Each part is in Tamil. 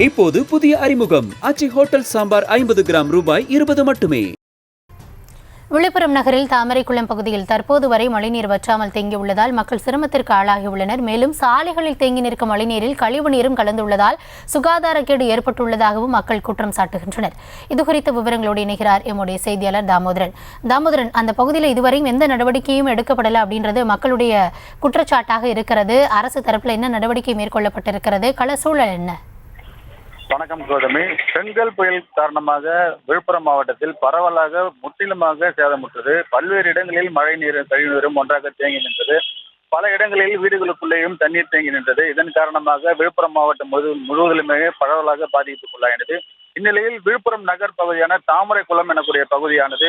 இப்போது புதிய அறிமுகம் ஆச்சி ஹோட்டல் சாம்பார் 50 கிராம் ரூபாய் 20 மட்டுமே. விழுப்புரம் நகரில் தாமரைக்குளம் பகுதியில் தற்போது வரை மழைநீர் வற்றாமல் தேங்கியுள்ளதால் மக்கள் சிரமத்திற்கு ஆளாகியுள்ளனர். மேலும் சாலைகளில் தேங்கி நிற்கும் மழைநீரில் கழிவு நீரும் கலந்துள்ளதால் சுகாதாரக்கேடு ஏற்பட்டுள்ளதாகவும் மக்கள் குற்றம் சாட்டுகின்றனர். இதுகுறித்த விவரங்களோடு இணைகிறார் எம்முடைய செய்தியாளர் தாமோதரன். அந்த பகுதியில் இதுவரையும் எந்த நடவடிக்கையும் எடுக்கப்படலை அப்படின்றது மக்களுடைய குற்றச்சாட்டாக இருக்கிறது. அரசு தரப்பில் என்ன நடவடிக்கை மேற்கொள்ளப்பட்டிருக்கிறது? கள சூழல் என்ன? வணக்கம் கௌதமி. செங்கல் புயல் காரணமாக விழுப்புரம் மாவட்டத்தில் பரவலாக முற்றிலுமாக சேதமுற்றது. பல்வேறு இடங்களில் மழை நீரும் கழிவு நீரும் ஒன்றாக தேங்கி நின்றது. பல இடங்களில் வீடுகளுக்குள்ளேயும் தண்ணீர் தேங்கி நின்றது. இதன் காரணமாக விழுப்புரம் மாவட்டம் முழுவதிலுமே பரவலாக பாதிப்புக்குள்ளாயினது. இந்நிலையில் விழுப்புரம் நகர் பகுதியான தாமரைக்குளம் எனக்கூடிய பகுதியானது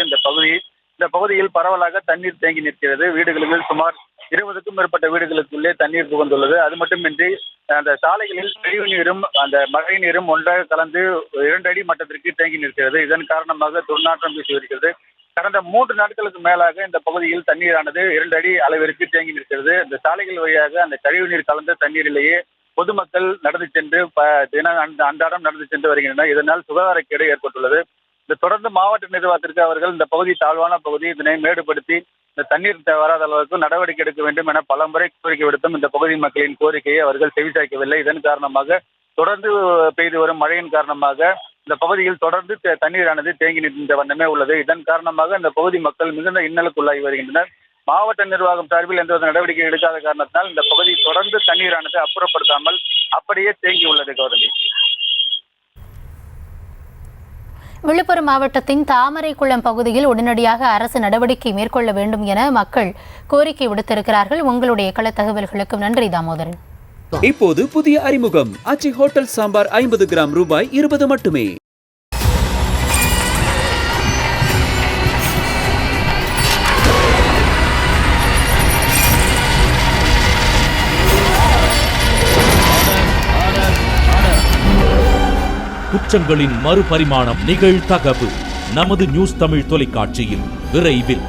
இந்த பகுதியில் பரவலாக தண்ணீர் தேங்கி நிற்கிறது. வீடுகளில் சுமார் 20க்கும் மேற்பட்ட வீடுகளுக்குள்ளே தண்ணீர் புகுந்துள்ளது. அது மட்டுமின்றி அந்த சாலைகளில் கழிவு நீரும் அந்த மழை நீரும் ஒன்றாக கலந்து 2 அடி மட்டத்திற்கு தேங்கி நிற்கிறது. இதன் காரணமாக துர்நாற்றம் வீசி வருகிறது. கடந்த 3 நாட்களுக்கு மேலாக இந்த பகுதியில் தண்ணீரானது 2 அடி அளவிற்கு தேங்கி நிற்கிறது. இந்த சாலைகள் வழியாக அந்த கழிவு நீர் கலந்த தண்ணீரிலேயே பொதுமக்கள் நடந்து சென்று அன்றாடம் நடந்து சென்று வருகின்றனர். இதனால் சுகாதாரக்கேடு ஏற்பட்டுள்ளது. இந்த தொடர்ந்து மாவட்ட நிர்வாகத்திற்கு அவர்கள் இந்த பகுதி தாழ்வான பகுதி, இதனை மேடுபடுத்தி இந்த தண்ணீர் வராத அளவுக்கு நடவடிக்கை எடுக்க வேண்டும் என பல முறை கோரிக்கை விடுத்தும் இந்த பகுதி மக்களின் கோரிக்கையை அவர்கள் செவிசாய்க்கவில்லை. இதன் காரணமாக தொடர்ந்து பெய்து வரும் மழையின் காரணமாக இந்த பகுதியில் தொடர்ந்து தண்ணீரானது தேங்கி நின்ற வண்ணமே உள்ளது. இதன் காரணமாக இந்த பகுதி மக்கள் மிகுந்த இன்னலுக்குள்ளாகி வருகின்றனர். மாவட்ட நிர்வாகம் சார்பில் எந்த நடவடிக்கை எடுக்காத காரணத்தினால் இந்த பகுதி தொடர்ந்து தண்ணீரானது அப்புறப்படுத்தாமல் அப்படியே தேங்கி உள்ளது. கௌதமி, விழுப்புரம் மாவட்டத்தின் தாமரைக்குளம் பகுதியில் உடனடியாக அரசு நடவடிக்கை மேற்கொள்ள வேண்டும் என மக்கள் கோரிக்கை விடுத்திருக்கிறார்கள். உங்களுடைய கள தகவல்களுக்கும் நன்றி தாமோதரன். இப்போது புதிய அறிமுகம் ஆச்சி ஹோட்டல் சாம்பார் 50 கிராம் ரூபாய் 20 மட்டுமே. குற்றங்களின் மறுபரிமாணம் நிகழ்தகவு நமது நியூஸ் தமிழ் தொலைக்காட்சியில் விரைவில்.